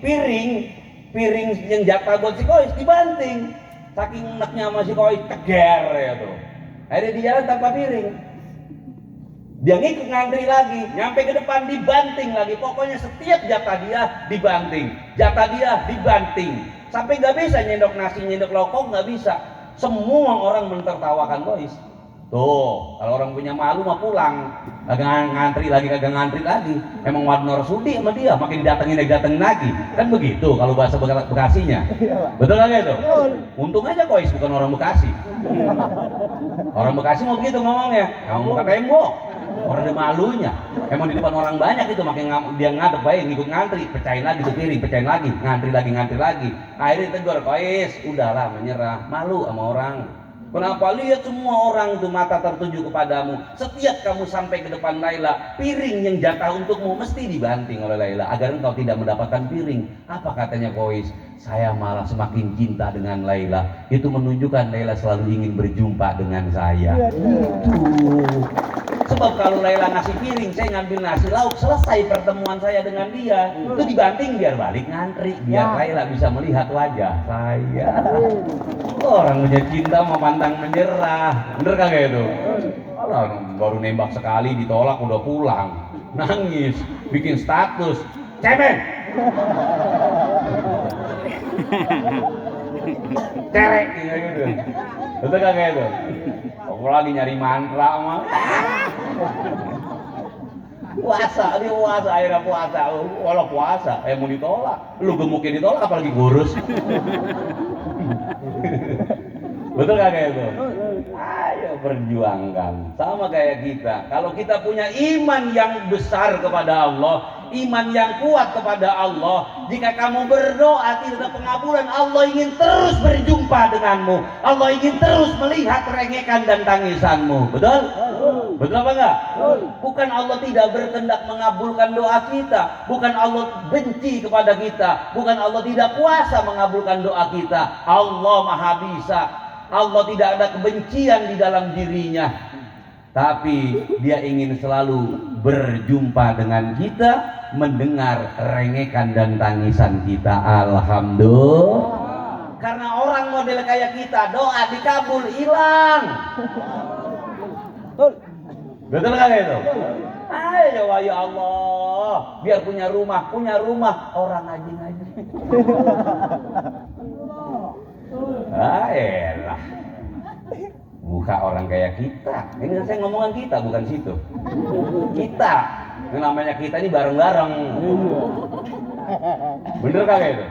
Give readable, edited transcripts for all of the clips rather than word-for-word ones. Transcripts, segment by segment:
piring yang jatah buat si Kois dibanting. Saking enaknya sama si Kois teger ya tuh. Akhirnya di jalan tanpa piring. Dia ngikut ngantri lagi, nyampe ke depan dibanting lagi. Pokoknya setiap jatah dia dibanting, jatah dia dibanting. Sampai nggak bisa nyendok nasi, nyendok lokok nggak bisa. Semua orang mentertawakan Kois. Tuh, kalau orang punya malu mah pulang, kagak ngantri lagi. Emang Wadnor sudi sama dia, makin didatengin lagi. Kan begitu kalau bahasa Bekasinya. Betul kan itu? Untung aja Kois bukan orang Bekasi. Orang Bekasi mau begitu ngomongnya, kamu bukan tembok. Orang ada malunya. Emang di depan orang banyak itu makin dia ngadep baik ngikut ngantri, pecahin lagi tuh piring, pecahin lagi, ngantri lagi. Akhirnya tegur, Kois, udahlah menyerah, malu sama orang. Kenapa? Lihat semua orang itu mata tertuju kepadamu. Setiap kamu sampai ke depan Laila, piring yang jatah untukmu mesti dibanting oleh Laila agar engkau tidak mendapatkan piring. Apa katanya Kois? Saya malah semakin cinta dengan Laila. Itu menunjukkan Laila selalu ingin berjumpa dengan saya. Sebab kalau Laila ngasih piring, saya ngambil nasi lauk, selesai pertemuan saya dengan dia. Itu dibanting biar balik ngantri, biar Laila bisa melihat wajah saya. Orang punya cinta mau pantang menyerah, bener kagak itu? Orang baru nembak sekali ditolak udah pulang, nangis, bikin status, cemen, cerek gitu. Betul kagak itu? Aku lagi nyari mantra mah. Puasa, akhirnya puasa. Walau puasa, mau ditolak. Lu gemuknya ditolak apalagi kurus. Betul kagak itu? Ayo perjuangkan. Sama kayak kita. Kalau kita punya iman yang besar kepada Allah, iman yang kuat kepada Allah, jika kamu berdoa tidak ada pengabulan, Allah ingin terus berjumpa denganmu. Allah ingin terus melihat rengekan dan tangisanmu. Betul? Betul apa enggak? Bukan Allah tidak berkehendak mengabulkan doa kita, bukan Allah benci kepada kita, bukan Allah tidak kuasa mengabulkan doa kita. Allah Maha Bisa. Allah tidak ada kebencian di dalam dirinya, tapi dia ingin selalu berjumpa dengan kita, mendengar rengekan dan tangisan kita. Alhamdulillah. Karena orang model kayak kita, doa dikabul hilang. Betul kan itu? Ayo ya Allah, biar punya rumah orang ngaji. Elah, muka orang kayak kita. Ini saya ngomongan kita, bukan situ. Kita, yang namanya kita ini bareng-bareng. Bener kagak itu?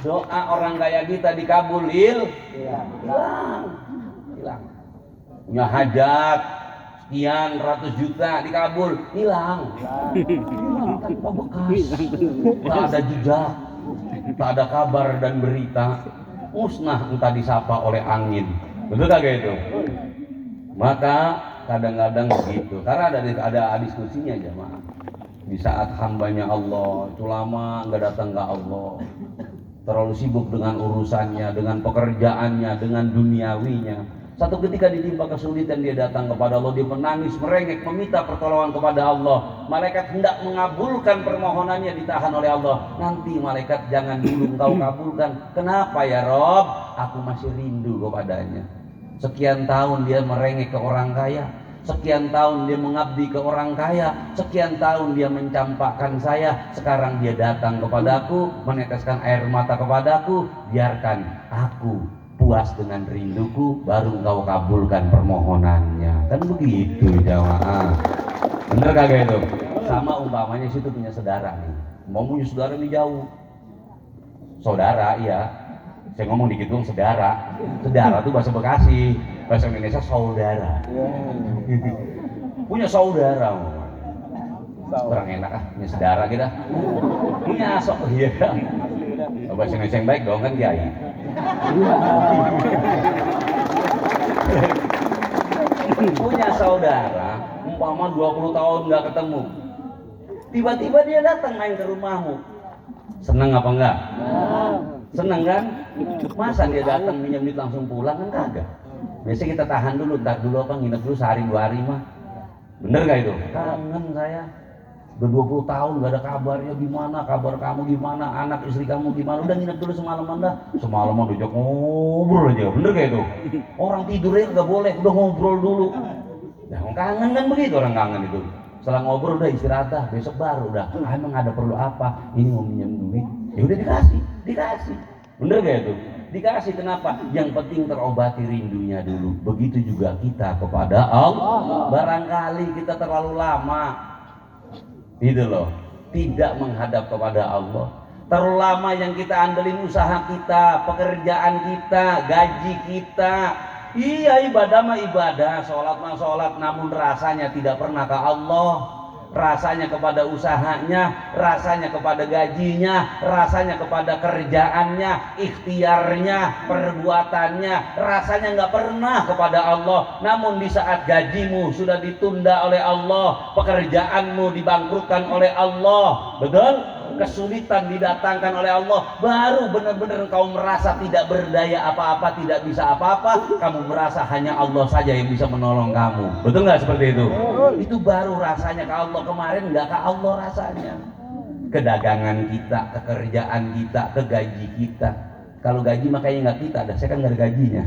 Doa orang kayak kita dikabul, hilang. Punya hajat sekian ratus juta dikabul, hilang. Tanpa bekas, tak ada jejak, tak ada kabar dan berita. Musnah entah disapa oleh angin. Betul kagak itu? Maka kadang-kadang begitu. Karena ada diskusinya jemaah. Di saat hambanya Allah itu lama nggak datang ke Allah, terlalu sibuk dengan urusannya, dengan pekerjaannya, dengan duniawinya. Satu ketika ditimpa kesulitan, dia datang kepada Allah, dia menangis, merengek, meminta pertolongan kepada Allah. Malaikat hendak mengabulkan permohonannya, ditahan oleh Allah. Nanti malaikat, jangan dulu engkau kabulkan. Kenapa ya Rob? Aku masih rindu kepadanya. Sekian tahun dia merengek ke orang kaya, sekian tahun dia mengabdi ke orang kaya, sekian tahun dia mencampakkan saya. Sekarang dia datang kepadaku, meneteskan air mata kepadaku. Biarkan aku puas dengan rinduku, baru engkau kabulkan permohonannya. Kan begitu jamaah. Bener kagak itu? Sama umpamanya situ punya saudara nih, mau punya saudara nih jauh. Saudara, iya. Saya ngomong dikit dong, saudara. Saudara tuh bahasa Bekasi, bahasa Indonesia saudara. Punya saudara. Kurang enak punya saudara kita. Punya iya. Bahasa Indonesia yang baik dong kan Kiai. Punya saudara, umpama 20 tahun nggak ketemu, tiba-tiba dia datang main ke rumahmu. Seneng apa enggak? Seneng kan? Masa dia datang minjem duit langsung pulang kan kagak? Biasanya kita tahan dulu, ntar dulu apa, nginep dulu sehari 2 hari mah. Bener gak itu? Kangen saya. Udah 20 tahun gak ada kabarnya, gimana kabar kamu, gimana anak istri kamu, gimana, udah nginep dulu semalaman dah. Semalaman diajak ngobrol aja, bener kayak itu. Orang tidurnya gak boleh, udah ngobrol dulu. Nah, kangen kan begitu, orang kangen itu. Setelah ngobrol udah istirahat dah, besok baru udah. Emang ada perlu apa? Ini mau minjem duit, ya udah dikasih. Bener gak itu? Dikasih, kenapa? Yang penting terobati rindunya dulu. Begitu juga kita kepada Allah. Barangkali kita terlalu lama itu loh, tidak menghadap kepada Allah. Terlalu lama yang kita andelin usaha kita, pekerjaan kita, gaji kita. Iya, ibadah mah ibadah, sholat mah sholat, namun rasanya tidak pernah ke Allah. Rasanya kepada usahanya, rasanya kepada gajinya, rasanya kepada kerjaannya, ikhtiarnya, perbuatannya, rasanya nggak pernah kepada Allah. Namun di saat gajimu sudah ditunda oleh Allah, pekerjaanmu dibangkrutkan oleh Allah, betul? Kesulitan didatangkan oleh Allah, baru benar-benar engkau merasa tidak berdaya apa-apa, tidak bisa apa-apa, kamu merasa hanya Allah saja yang bisa menolong kamu. Betul nggak seperti itu? Itu baru rasanya ke Allah. Kemarin nggak ke Allah rasanya. Kedagangan kita, kekerjaan kita, ke gaji kita. Kalau gaji makanya nggak kita, dah saya kan nggak ada gajinya.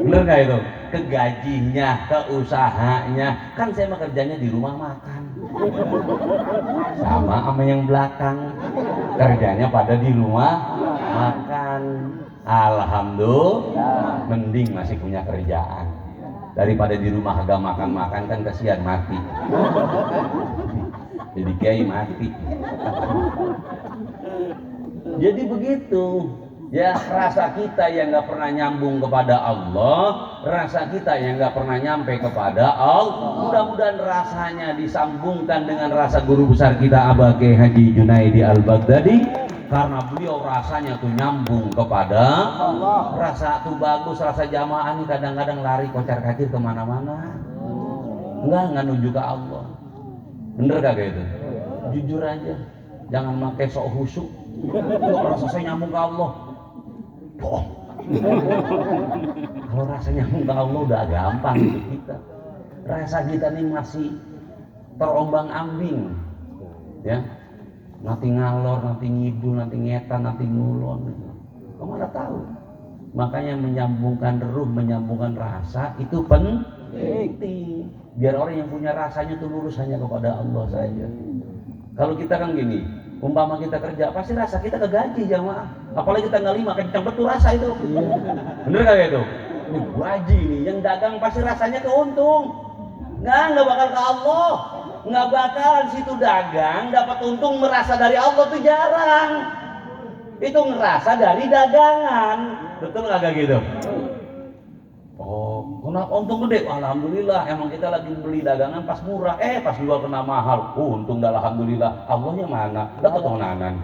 Bener nggak itu? Ke gajinya, ke usahanya. Kan saya mah kerjanya di rumah makan. Sama yang belakang, kerjanya pada di rumah makan. Alhamdulillah, mending masih punya kerjaan daripada di rumah agak makan-makan, kan kasihan mati. Jadi kiai mati. Jadi begitu. Ya, rasa kita yang nggak pernah nyambung kepada Allah, rasa kita yang nggak pernah nyampe kepada Allah, mudah-mudahan rasanya disambungkan dengan rasa guru besar kita Abah Kiai Haji Junaidi Al-Baghdadi, karena beliau rasanya tuh nyambung kepada Allah. Rasa tuh bagus, rasa jamaah ini kadang-kadang lari kocar-kacir kemana-mana, nggak nuju ke Allah. Bener kagak itu? Jujur aja, jangan pakai sok khusyuk. Rasa saya nyambung ke Allah. Oh. Kalau rasanya minta Allah udah gampang untuk kita. Rasa kita ini masih terombang-ambing, ya. Nanti ngalor, nanti ngidul, nanti ngetan, nanti ngulon. Kamu ada tahu? Makanya menyambungkan ruh, menyambungkan rasa itu penting. Biar orang yang punya rasanya tuh lurus hanya kepada Allah saja. Kalau kita kan gini, umpama kita kerja, pasti rasa kita kegaji jamaah. Apalagi tanggal 5, kencang betul rasa itu. Bener gak itu? Ini gaji nih, yang dagang pasti rasanya keuntung. Nggak bakal ke Allah. Nggak bakal situ dagang dapat untung merasa dari Allah tuh jarang. Itu ngerasa dari dagangan. Betul kagak gitu? Oh, kenapa untung gede? Alhamdulillah, emang kita lagi beli dagangan pas murah, pas jual kena mahal. Untung dah alhamdulillah. Allahnya mana? Dapat temenanan.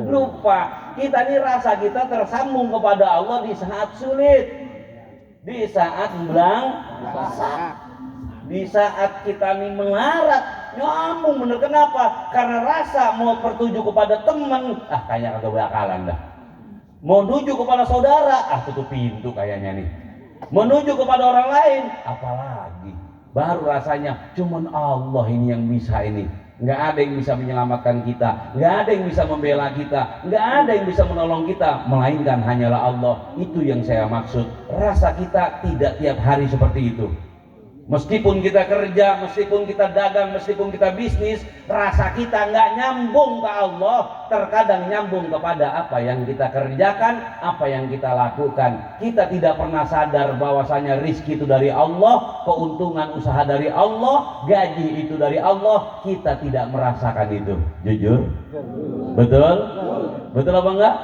Lupa, kita ini rasa kita tersambung kepada Allah di saat sulit, di saat belangsak, di saat kita ini melarat, nyambung bener. Kenapa? Karena rasa mau tertuju kepada teman, kayaknya kagak bakalan dah. Mau menuju kepada saudara, tutup pintu kayaknya nih. Menuju kepada orang lain, apalagi. Baru rasanya, cuman Allah ini yang bisa ini. Nggak ada yang bisa menyelamatkan kita, nggak ada yang bisa membela kita, nggak ada yang bisa menolong kita, melainkan hanyalah Allah. Itu yang saya maksud. Rasa kita tidak tiap hari seperti itu. Meskipun kita kerja, meskipun kita dagang, meskipun kita bisnis, rasa kita nggak nyambung ke Allah. Terkadang nyambung kepada apa yang kita kerjakan, apa yang kita lakukan. Kita tidak pernah sadar bahwasanya rizki itu dari Allah, keuntungan usaha dari Allah, gaji itu dari Allah. Kita tidak merasakan itu. Jujur? Betul? Betul apa enggak?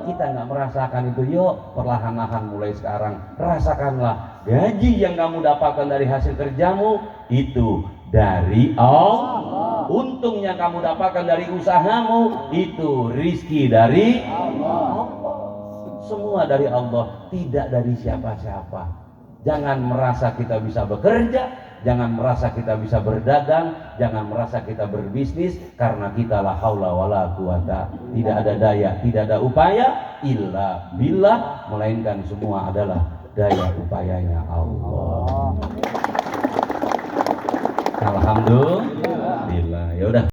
Kita nggak merasakan itu. Yuk, perlahan-lahan mulai sekarang rasakanlah gaji yang kamu dapatkan dari hasil kerjamu itu dari Allah. Untung yang kamu dapatkan dari usahamu itu rizki dari Allah. Semua dari Allah, tidak dari siapa-siapa. Jangan merasa kita bisa bekerja, jangan merasa kita bisa berdagang, jangan merasa kita berbisnis, karena kita la haula wala quwata, tidak ada daya, tidak ada upaya illa billah, melainkan semua adalah daya upayanya Allah. Alhamdulillah. Ya udah.